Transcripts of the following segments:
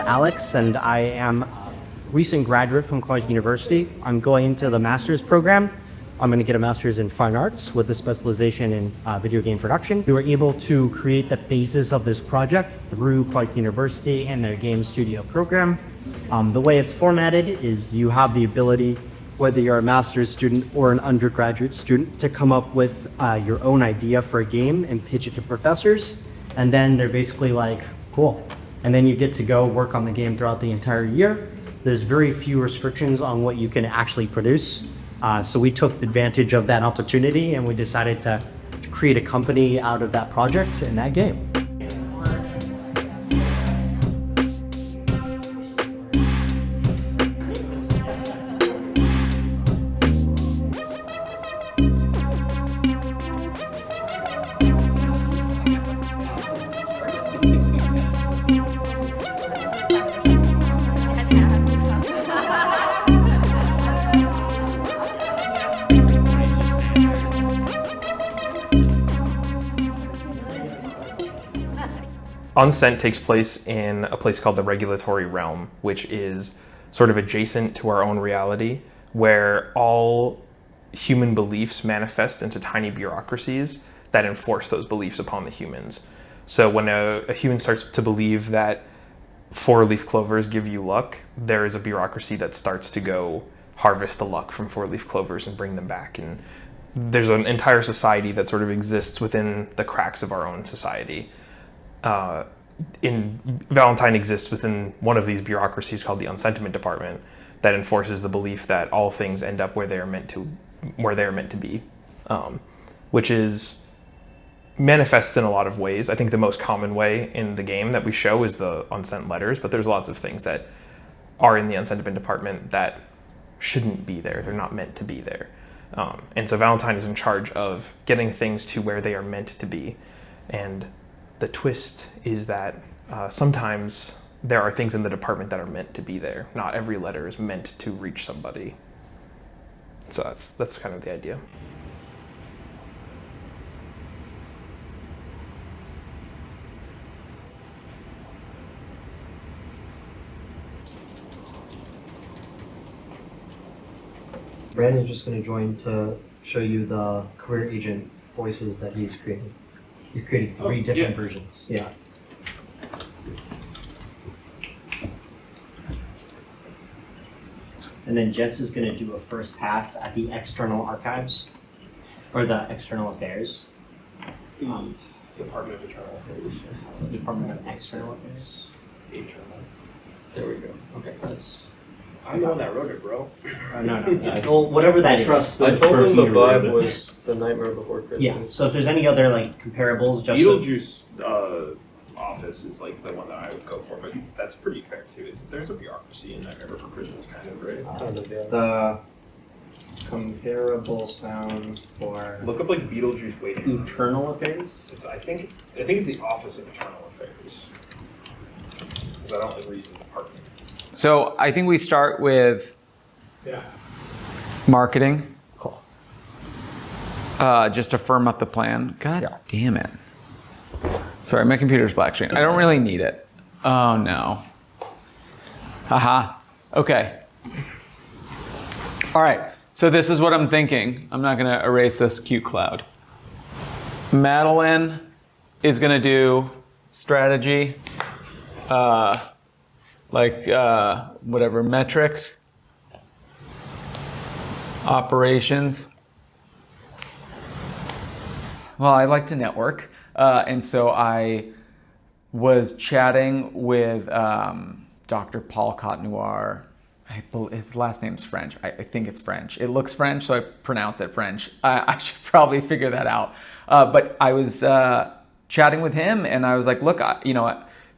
Alex, and I am a recent graduate from Clark University. I'm going into the master's program. I'm going to get a master's in fine arts with a specialization in video game production. We were able to create the basis of this project through Clark University and a game studio program. The way it's formatted is you have the ability, whether you're a master's student or an undergraduate student, to come up with your own idea for a game and pitch it to professors. And then they're basically like, cool. And then you get to go work on the game throughout the entire year. There's very few restrictions on what you can actually produce. So we took advantage of that opportunity and we decided to create a company out of that project and that game. Unscent takes place in a place called the regulatory realm, which is sort of adjacent to our own reality, where all human beliefs manifest into tiny bureaucracies that enforce those beliefs upon the humans. So when a human starts to believe that 4-leaf clovers give you luck, there is a bureaucracy that starts to go harvest the luck from 4-leaf clovers and bring them back. And there's an entire society that sort of exists within the cracks of our own society. Valentine exists within one of these bureaucracies called the Unsentiment Department that enforces the belief that all things end up where they are meant to be, which is manifests in a lot of ways. I think the most common way in the game that we show is the unsent letters, but there's lots of things that are in the Unsentiment Department that shouldn't be there. They're not meant to be there. And so Valentine is in charge of getting things to where they are meant to be. And the twist is that sometimes there are things in the department that are meant to be there. Not every letter is meant to reach somebody. So that's kind of the idea. Brandon's just going to join to show you the career agent voices that he's creating. He's created 3 different versions. Yeah. And then Jess is going to do a first pass at the external archives, or the external affairs. Department of Internal Affairs. Department of External Affairs. Internal. There we go. Okay, that's. I'm the one that wrote it, bro. No. Well, whatever that is. I told him the vibe was The Nightmare Before Christmas. Yeah. So if there's any other like comparables, just Beetlejuice Office is like the one that I would go for, but that's pretty fair too. There's a bureaucracy in Nightmare Before Christmas, kind of, right? the comparable sounds for Look up like Beetlejuice waiting room. internal affairs. I think it's the Office of Internal Affairs. Because I don't like read the department. So I think we start with marketing. Cool. Just to firm up the plan. God damn it. Sorry, my computer's black screen. I don't really need it. Oh no. Haha. Okay. All right. So this is what I'm thinking. I'm not going to erase this cute cloud. Madeline is going to do strategy. Whatever, metrics, operations. Well, I like to network, and so I was chatting with Dr. Paul Cotenoir. His last name's French. I think it's French. It looks French, so I pronounce it French. I should probably figure that out. But I was chatting with him, and I was like, look,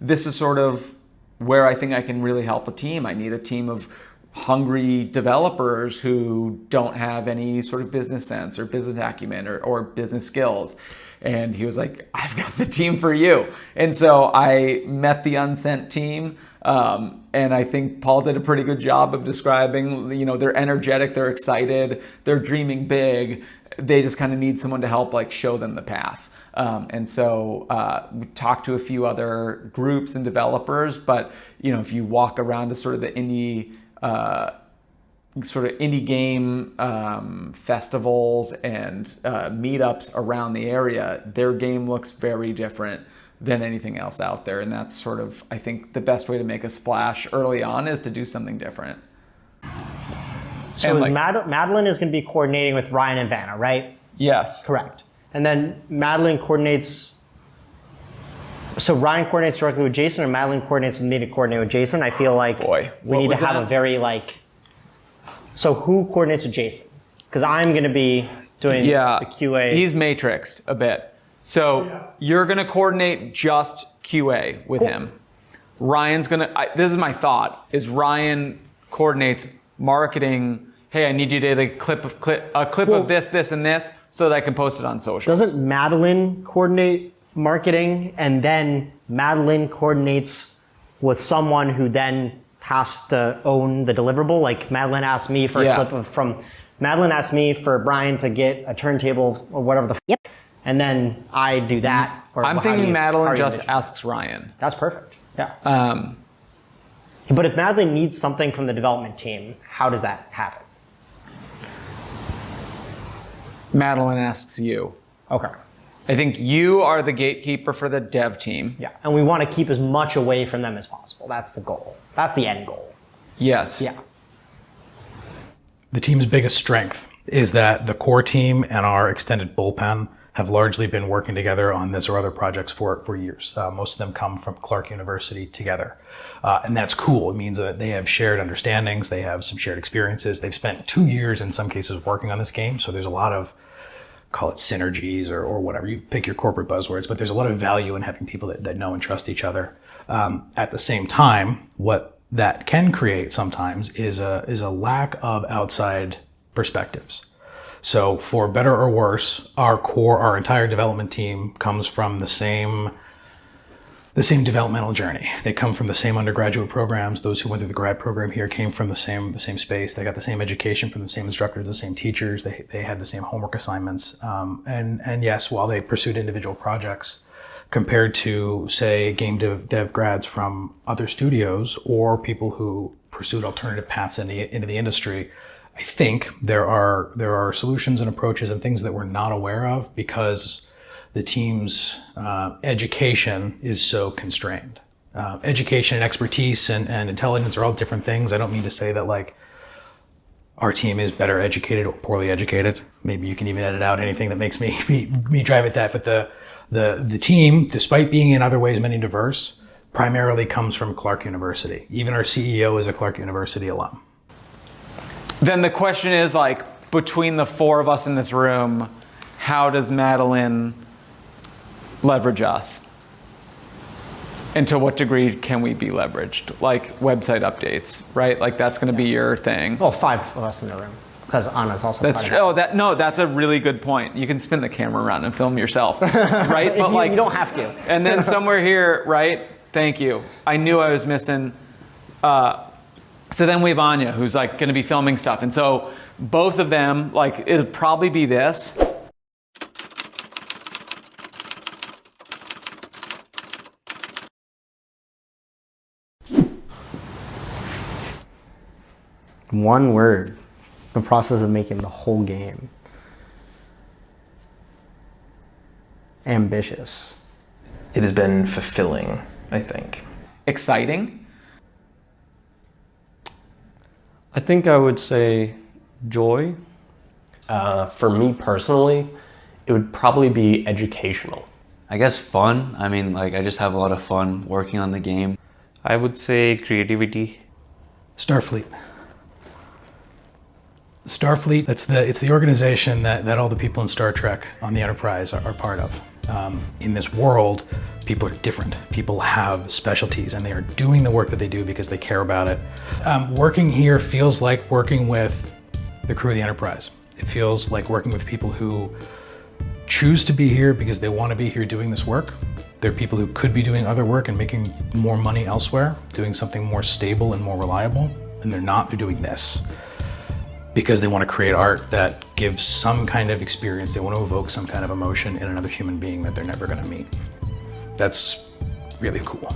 this is sort of where I think I can really help a team. I need a team of hungry developers who don't have any sort of business sense or business acumen or business skills. And he was like, I've got the team for you. And so I met the Unsent team. And I think Paul did a pretty good job of describing, they're energetic, they're excited, they're dreaming big. They just kind of need someone to help show them the path. And so we talked to a few other groups and developers, but if you walk around to sort of the indie game festivals and meetups around the area, their game looks very different than anything else out there. And that's sort of, I think, the best way to make a splash early on is to do something different. So Madeline is going to be coordinating with Ryan and Vanna, right? Yes. Correct. And then Madeline coordinates. So Ryan coordinates directly with Jason, and Madeline coordinates with me to coordinate with Jason. I feel like we need to have a very So who coordinates with Jason? Because I'm going to be doing the QA. He's matrixed a bit. So you're going to coordinate just QA with him. Ryan's going to, this is my thought, is Ryan coordinates marketing. Hey, I need you to take a clip of this, and this, so that I can post it on social. Doesn't Madeline coordinate marketing, and then Madeline coordinates with someone who then has to own the deliverable? Like Madeline asked me for a clip Madeline asked me for Brian to get a turntable or whatever and then I do that. Or I'm thinking Madeline just asks Ryan. That's perfect. Yeah. But if Madeline needs something from the development team, how does that happen? Madeline asks you. Okay. I think you are the gatekeeper for the dev team. Yeah, and we want to keep as much away from them as possible. That's the goal. That's the end goal. Yes. Yeah. The team's biggest strength is that the core team and our extended bullpen have largely been working together on this or other projects for years. Most of them come from Clark University together. And that's cool. It means that they have shared understandings. They have some shared experiences. They've spent 2 years in some cases working on this game. So there's a lot of, call it synergies or whatever. You pick your corporate buzzwords, but there's a lot of value in having people that know and trust each other. At the same time, what that can create sometimes is a lack of outside perspectives. So for better or worse, our entire development team comes from the same developmental journey. They come from the same undergraduate programs. Those who went through the grad program here came from the same space. They got the same education from the same instructors, the same teachers. They had the same homework assignments. And yes, while they pursued individual projects, compared to, say, game dev grads from other studios or people who pursued alternative paths into the industry, I think there are solutions and approaches and things that we're not aware of because the team's education is so constrained. Education and expertise and intelligence are all different things. I don't mean to say that our team is better educated or poorly educated. Maybe you can even edit out anything that makes me drive at that. But the team, despite being in other ways many diverse, primarily comes from Clark University. Even our CEO is a Clark University alum. Then the question is, between the four of us in this room, how does Madeline leverage us? And to what degree can we be leveraged? Like website updates, right? That's going to be your thing. Well, 5 of us in the room, because Anna's also that's part of true. That's a really good point. You can spin the camera around and film yourself, right? But you don't have to. And then somewhere here, right? Thank you. I knew I was missing. So then we have Anya, who's going to be filming stuff. And so both of them, it'll probably be this. One word, the process of making the whole game. Ambitious. It has been fulfilling, I think. Exciting. I think I would say joy. For me personally, it would probably be educational. I guess fun. I mean, I just have a lot of fun working on the game. I would say creativity. Starfleet. Starfleet, it's the organization that all the people in Star Trek on the Enterprise are part of. In this world, people are different. People have specialties and they are doing the work that they do because they care about it. Working here feels like working with the crew of the Enterprise. It feels like working with people who choose to be here because they want to be here doing this work. They're people who could be doing other work and making more money elsewhere, doing something more stable and more reliable, and they're not. They're doing this because they want to create art that give some kind of experience. They want to evoke some kind of emotion in another human being that they're never going to meet. That's really cool.